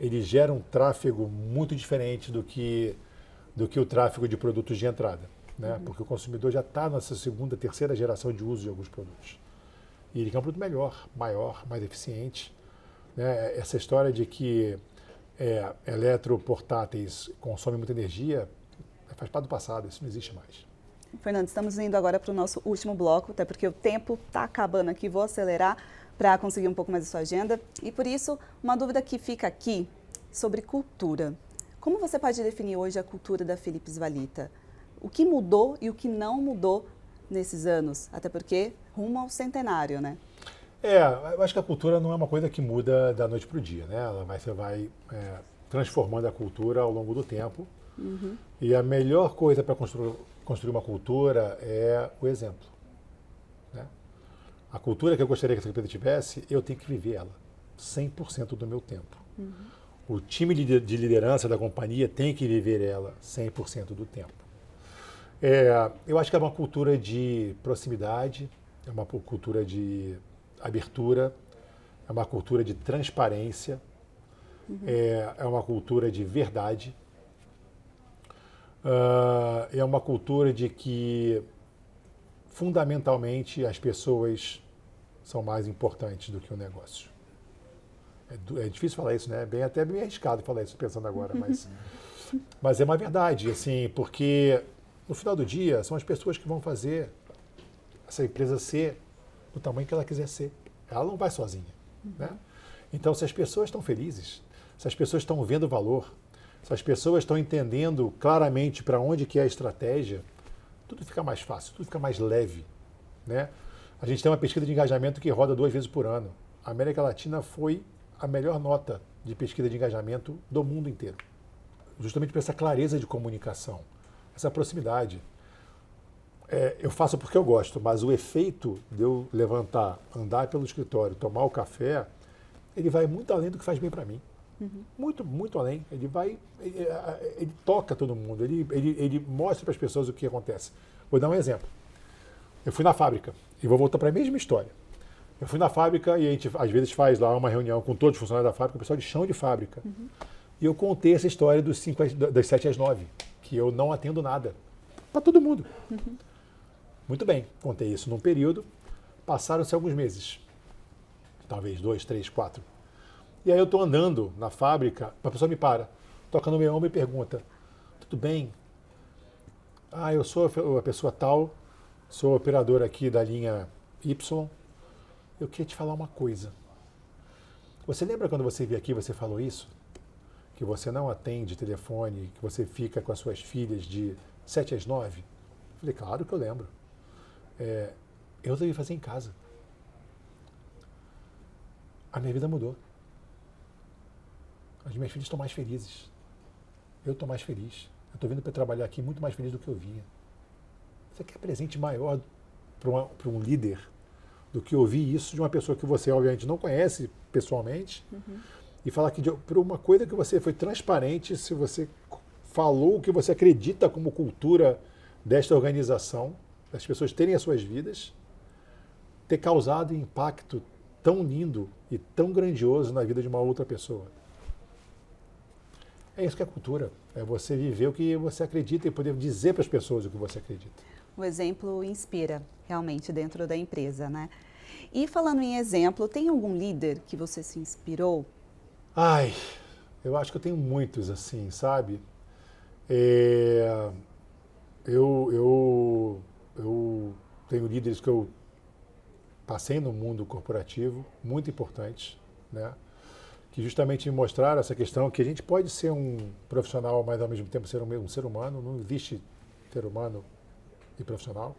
ele gera um tráfego muito diferente do que o tráfego de produtos de entrada, né? Porque o consumidor já está nessa segunda, terceira geração de uso de alguns produtos. E ele quer um produto melhor, maior, mais eficiente, né? Essa história de que eletroportáteis consomem muita energia faz parte do passado, isso não existe mais. Fernando, estamos indo agora para o nosso último bloco, até porque o tempo está acabando aqui, vou acelerar para conseguir um pouco mais da sua agenda. E por isso, uma dúvida que fica aqui sobre cultura. Como você pode definir hoje a cultura da Philips Valita? O que mudou e o que não mudou nesses anos? Até porque rumo ao centenário, né? Eu acho que a cultura não é uma coisa que muda da noite para o dia, né? Você vai transformando a cultura ao longo do tempo. Uhum. E a melhor coisa para construir uma cultura é o exemplo, né? A cultura que eu gostaria que essa empresa tivesse, eu tenho que viver ela 100% do meu tempo. Uhum. O time de liderança da companhia tem que viver ela 100% do tempo. Eu acho que é uma cultura de proximidade, é uma cultura de abertura, é uma cultura de transparência, uhum. É uma cultura de verdade. É uma cultura de que, fundamentalmente, as pessoas são mais importantes do que o negócio. É difícil falar isso, né? Até bem arriscado falar isso pensando agora, mas é uma verdade, assim, porque no final do dia são as pessoas que vão fazer essa empresa ser do tamanho que ela quiser ser. Ela não vai sozinha, né? Então, se as pessoas estão felizes, se as pessoas estão vendo valor, se as pessoas estão entendendo claramente para onde que é a estratégia, tudo fica mais fácil, tudo fica mais leve, né? A gente tem uma pesquisa de engajamento que roda 2 vezes por ano. A América Latina foi a melhor nota de pesquisa de engajamento do mundo inteiro. Justamente por essa clareza de comunicação, essa proximidade. Eu faço porque eu gosto, mas o efeito de eu levantar, andar pelo escritório, tomar o café, ele vai muito além do que faz bem para mim. Uhum. Muito, muito além. Ele toca todo mundo, ele mostra para as pessoas o que acontece. Vou dar um exemplo. Eu fui na fábrica, e vou voltar para a mesma história. Eu fui na fábrica e a gente às vezes faz lá uma reunião com todos os funcionários da fábrica, o pessoal de chão de fábrica. Uhum. E eu contei essa história das 7 às 9, que eu não atendo nada. Para todo mundo. Uhum. Muito bem, contei isso num período, passaram-se alguns meses. Talvez 2, 3, 4. E aí eu estou andando na fábrica, uma pessoa me para, toca no meu ombro e pergunta, tudo bem? Eu sou a pessoa tal, sou operador aqui da linha Y. Eu queria te falar uma coisa. Você lembra quando você veio aqui, você falou isso? Que você não atende telefone, que você fica com as suas filhas de 7 às 9? Eu falei, claro que eu lembro. Eu devia fazer em casa. A minha vida mudou. As minhas filhas estão mais felizes. Eu estou mais feliz. Eu estou vindo para trabalhar aqui muito mais feliz do que eu vinha. Você quer presente maior para um líder do que ouvir isso de uma pessoa que você, obviamente, não conhece pessoalmente, uhum. E falar que por uma coisa que você foi transparente, se você falou o que você acredita como cultura desta organização, das pessoas terem as suas vidas, ter causado impacto tão lindo e tão grandioso na vida de uma outra pessoa. É isso que é cultura. É você viver o que você acredita e poder dizer para as pessoas o que você acredita. O exemplo inspira, realmente, dentro da empresa, né? E falando em exemplo, tem algum líder que você se inspirou? Eu acho que eu tenho muitos, assim, sabe? Eu tenho líderes que eu passei no mundo corporativo, muito importantes, né? Que justamente me mostraram essa questão que a gente pode ser um profissional, mas ao mesmo tempo ser um ser humano. Não existe ser humano e profissional.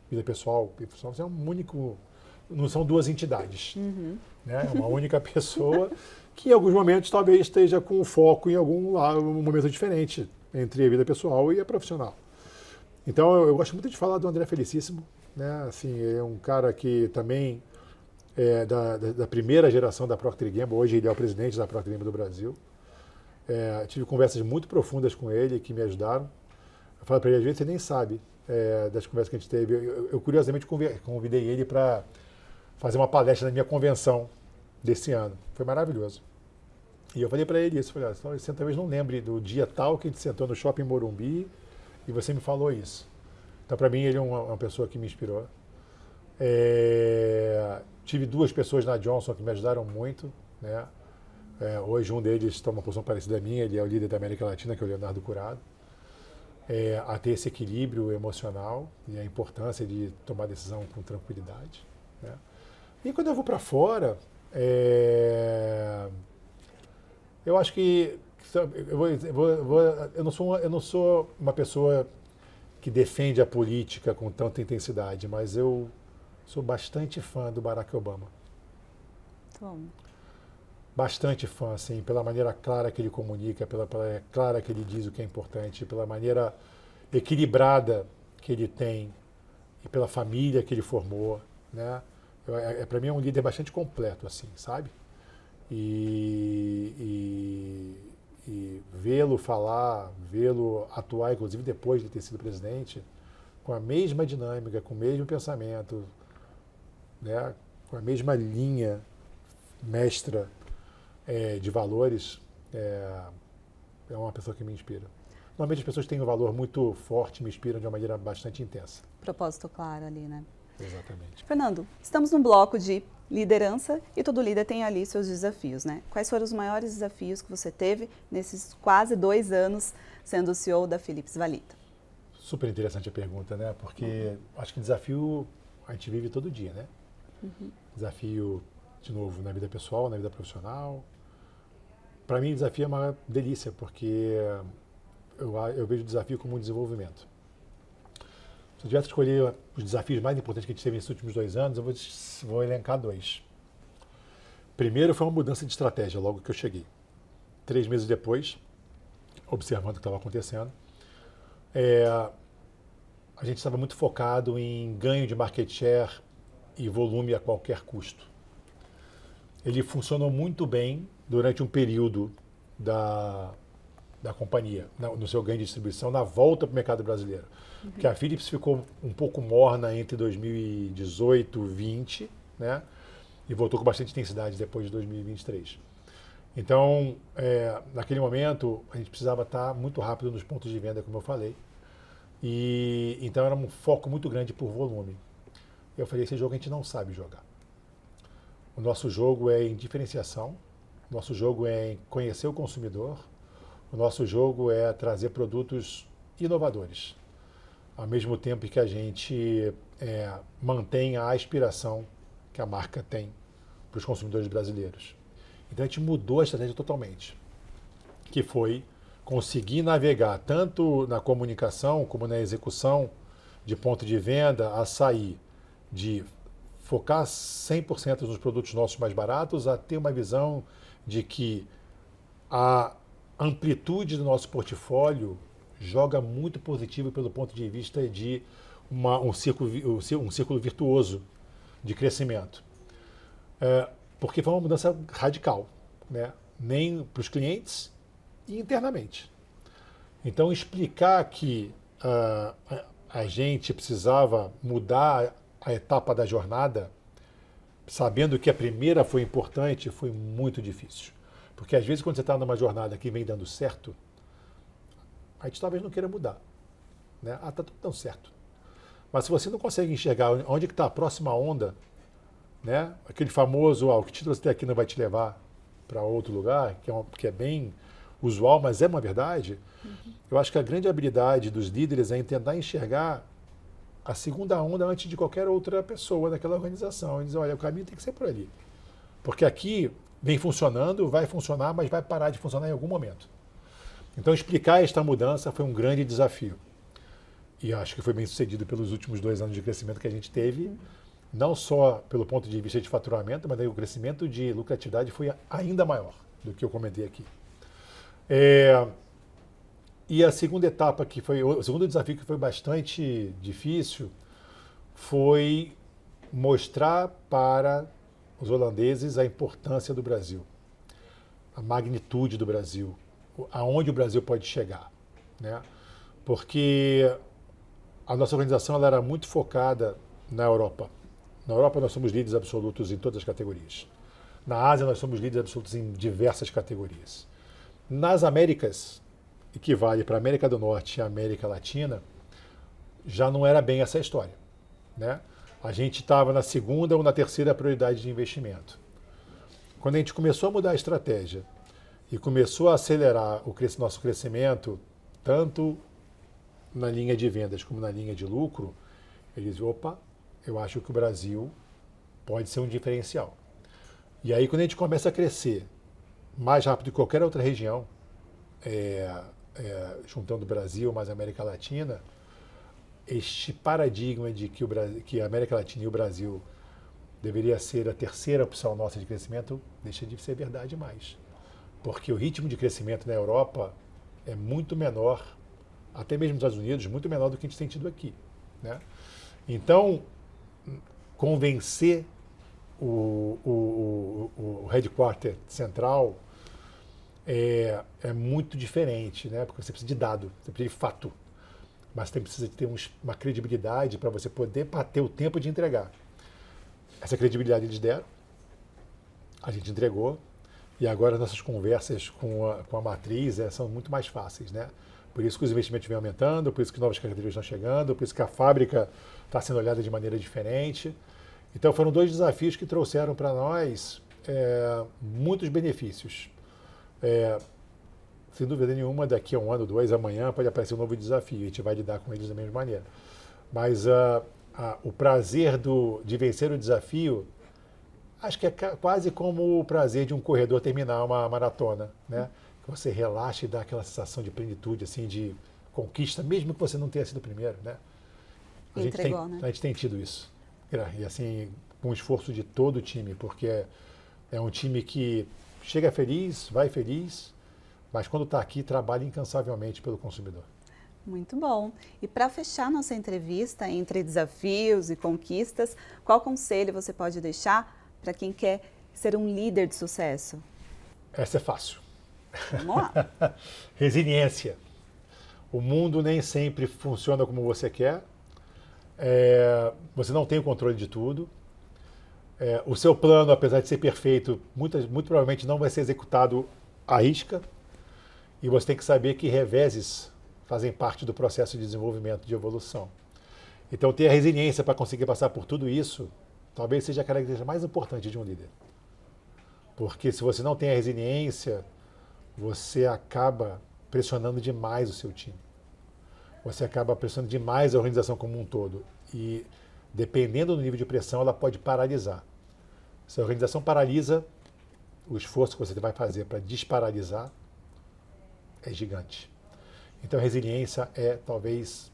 Vida pessoal e profissional. Você é um único... Não são duas entidades. Uhum. Né? É uma única pessoa que em alguns momentos talvez esteja com foco em algum momento diferente entre a vida pessoal e a profissional. Então eu gosto muito de falar do André Felicíssimo, né? Assim, é um cara que também é da primeira geração da Procter & Gamble. Hoje ele é o presidente da Procter & Gamble do Brasil. Tive conversas muito profundas com ele que me ajudaram. Eu falo para ele, às vezes você nem sabe das conversas que a gente teve. Eu curiosamente convidei ele para fazer uma palestra na minha convenção desse ano. Foi maravilhoso. E eu falei para ele isso, falei, você talvez não lembre do dia tal que a gente sentou no Shopping Morumbi e você me falou isso. Então, para mim, ele é uma pessoa que me inspirou. Tive 2 pessoas na Johnson que me ajudaram muito, né? Hoje um deles toma uma posição parecida à minha, ele é o líder da América Latina, que é o Leonardo Curado. A ter esse equilíbrio emocional e a importância de tomar decisão com tranquilidade, né? E quando eu vou para fora, eu acho que eu não sou uma pessoa que defende a política com tanta intensidade, mas eu sou bastante fã do Barack Obama. Bom. Bastante fã, assim, pela maneira clara que ele comunica, pela clara que ele diz o que é importante, pela maneira equilibrada que ele tem e pela família que ele formou, né? Para mim é um líder bastante completo, assim, sabe? E vê-lo falar, vê-lo atuar, inclusive depois de ter sido presidente, com a mesma dinâmica, com o mesmo pensamento, né? Com a mesma linha mestra de valores, é uma pessoa que me inspira. Normalmente as pessoas que têm um valor muito forte me inspiram de uma maneira bastante intensa. Propósito claro ali, né? Exatamente. Fernando, estamos num bloco de liderança e todo líder tem ali seus desafios, né? Quais foram os maiores desafios que você teve nesses quase 2 anos sendo o CEO da Philips Valita? Super interessante a pergunta, né? Porque acho que desafio a gente vive todo dia, né? Desafio, de novo, na vida pessoal, na vida profissional. Para mim, desafio é uma delícia, porque eu vejo o desafio como um desenvolvimento. Se eu tivesse que escolher os desafios mais importantes que a gente teve nesses últimos 2 anos, eu vou elencar 2. Primeiro foi uma mudança de estratégia, logo que eu cheguei. 3 meses depois, observando o que estava acontecendo, a gente estava muito focado em ganho de market share e volume a qualquer custo. Ele funcionou muito bem durante um período da companhia, no seu ganho de distribuição, na volta para o mercado brasileiro. Porque a Philips ficou um pouco morna entre 2018 e 2020, né? E voltou com bastante intensidade depois de 2023. Então, naquele momento, a gente precisava estar muito rápido nos pontos de venda, como eu falei. E então era um foco muito grande por volume. Eu falei, esse jogo a gente não sabe jogar. O nosso jogo é em diferenciação, o nosso jogo é em conhecer o consumidor, o nosso jogo é trazer produtos inovadores, ao mesmo tempo que a gente mantém a aspiração que a marca tem para os consumidores brasileiros. Então a gente mudou a estratégia totalmente, que foi conseguir navegar tanto na comunicação como na execução de ponto de venda, a sair de focar 100% nos produtos nossos mais baratos, a ter uma visão de que a amplitude do nosso portfólio joga muito positivo pelo ponto de vista de um círculo virtuoso de crescimento. Porque foi uma mudança radical, né? Nem para os clientes e internamente. Então, explicar que a gente precisava mudar a etapa da jornada, sabendo que a primeira foi importante, foi muito difícil. Porque às vezes quando você está numa jornada que vem dando certo, a gente talvez não queira mudar, né? Está tudo dando certo. Mas se você não consegue enxergar onde está a próxima onda, né? Aquele famoso, o que título você tem aqui não vai te levar para outro lugar, que é bem usual, mas é uma verdade. Eu acho que a grande habilidade dos líderes é tentar enxergar a segunda onda antes de qualquer outra pessoa daquela organização. E dizer, olha, o caminho tem que ser por ali. Porque aqui vem funcionando, vai funcionar, mas vai parar de funcionar em algum momento. Então, explicar esta mudança foi um grande desafio. E acho que foi bem sucedido pelos últimos 2 anos de crescimento que a gente teve, não só pelo ponto de vista de faturamento, mas aí o crescimento de lucratividade foi ainda maior do que eu comentei aqui. E a segunda etapa, o segundo desafio que foi bastante difícil, foi mostrar para os holandeses a importância do Brasil, a magnitude do Brasil, aonde o Brasil pode chegar, né? Porque a nossa organização ela era muito focada na Europa, Na Europa, nós somos líderes absolutos em todas as categorias. Na Ásia, nós somos líderes absolutos em diversas categorias. Nas Américas, que vale para a América do Norte e a América Latina, já não era bem essa história, né? A gente estava na segunda ou na terceira prioridade de investimento. Quando a gente começou a mudar a estratégia e começou a acelerar o nosso crescimento, tanto na linha de vendas como na linha de lucro, eles, opa, eu acho que o Brasil pode ser um diferencial. E aí, quando a gente começa a crescer mais rápido que qualquer outra região, juntando o Brasil mais a América Latina, este paradigma de que a América Latina e o Brasil deveria ser a terceira opção nossa de crescimento deixa de ser verdade mais. Porque o ritmo de crescimento na Europa é muito menor, até mesmo nos Estados Unidos, muito menor do que a gente tem tido aqui, né? Então, convencer o headquarter central é muito diferente, né? Porque você precisa de dado, você precisa de fato, mas você precisa de ter uma credibilidade para você poder ter o tempo de entregar. Essa credibilidade eles deram, a gente entregou, e agora nossas conversas com a matriz são muito mais fáceis, né? Por isso que os investimentos vêm aumentando, por isso que novas características estão chegando, por isso que a fábrica está sendo olhada de maneira diferente. Então foram 2 desafios que trouxeram para nós muitos benefícios. Sem dúvida nenhuma, daqui a 1 ano, 2, amanhã pode aparecer um novo desafio e a gente vai lidar com eles da mesma maneira. Mas o prazer de vencer o desafio, acho que é quase como o prazer de um corredor terminar uma maratona, né? Que você relaxa e dá aquela sensação de plenitude, assim, de conquista, mesmo que você não tenha sido o primeiro, né? A gente tem tido isso. E assim, com o esforço de todo o time, porque é um time que chega feliz, vai feliz, mas quando está aqui, trabalha incansavelmente pelo consumidor. Muito bom. E para fechar nossa entrevista entre desafios e conquistas, qual conselho você pode deixar para quem quer ser um líder de sucesso? Essa é fácil. Vamos lá. Resiliência. O mundo nem sempre funciona como você quer. Você não tem o controle de tudo. O seu plano, apesar de ser perfeito, muito provavelmente não vai ser executado à risca. E você tem que saber que reveses fazem parte do processo de desenvolvimento, de evolução. Então, ter a resiliência para conseguir passar por tudo isso, talvez seja a característica mais importante de um líder. Porque se você não tem a resiliência, você acaba pressionando demais o seu time. Você acaba pressionando demais a organização como um todo. E, dependendo do nível de pressão, ela pode paralisar. Se a organização paralisa, o esforço que você vai fazer para desparalisar é gigante. Então, a resiliência é, talvez,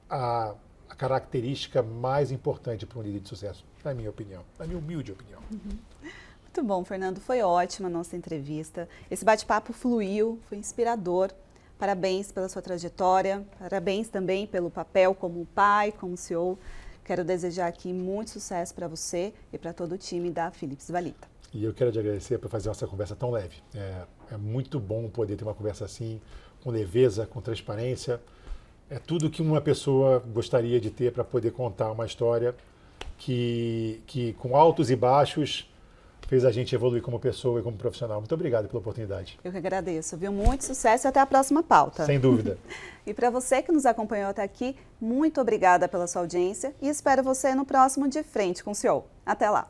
a característica mais importante para um líder de sucesso, na minha opinião, na minha humilde opinião. Muito bom, Fernando. Foi ótima a nossa entrevista. Esse bate-papo fluiu, foi inspirador. Parabéns pela sua trajetória, parabéns também pelo papel como pai, como CEO. Quero desejar aqui muito sucesso para você e para todo o time da Philips Valita. E eu quero te agradecer por fazer essa conversa tão leve. É muito bom poder ter uma conversa assim, com leveza, com transparência. É tudo que uma pessoa gostaria de ter para poder contar uma história que com altos e baixos fez a gente evoluir como pessoa e como profissional. Muito obrigado pela oportunidade. Eu que agradeço, viu? Muito sucesso e até a próxima pauta. Sem dúvida. E para você que nos acompanhou até aqui, muito obrigada pela sua audiência e espero você no próximo De Frente com o CEO. Até lá!